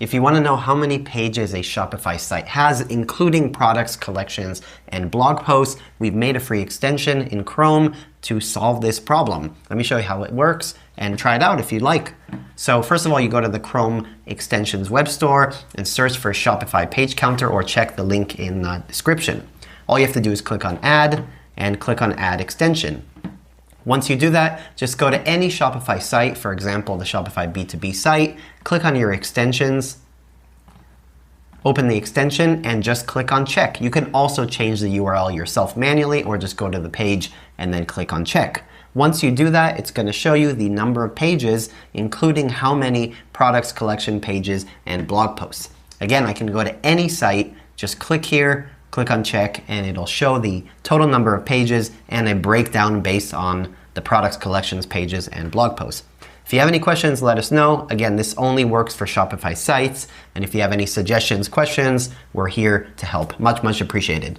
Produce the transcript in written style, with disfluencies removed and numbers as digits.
If you want to know how many pages a Shopify site has, including products, collections, and blog posts, we've made a free extension in Chrome to solve this problem. Let me show you how it works and try it out if you'd like. So first of all, you go to the Chrome extensions web store and search for Shopify page counter, or check the link in the description. All you have to do is click on add and click on add extension. Once you do that, just go to any Shopify site, for example, the Shopify B2B site, click on your extensions, open the extension, and just click on check. You can also change the URL yourself manually, or just go to the page and then click on check. Once you do that, it's going to show you the number of pages, including how many products, collection pages, and blog posts. Again, I can go to any site, just click here, click on check, and it'll show the total number of pages and a breakdown based on the products, collections, pages, and blog posts. If you have any questions, let us know. Again, this only works for Shopify sites. And if you have any suggestions, questions, we're here to help. Much, much appreciated.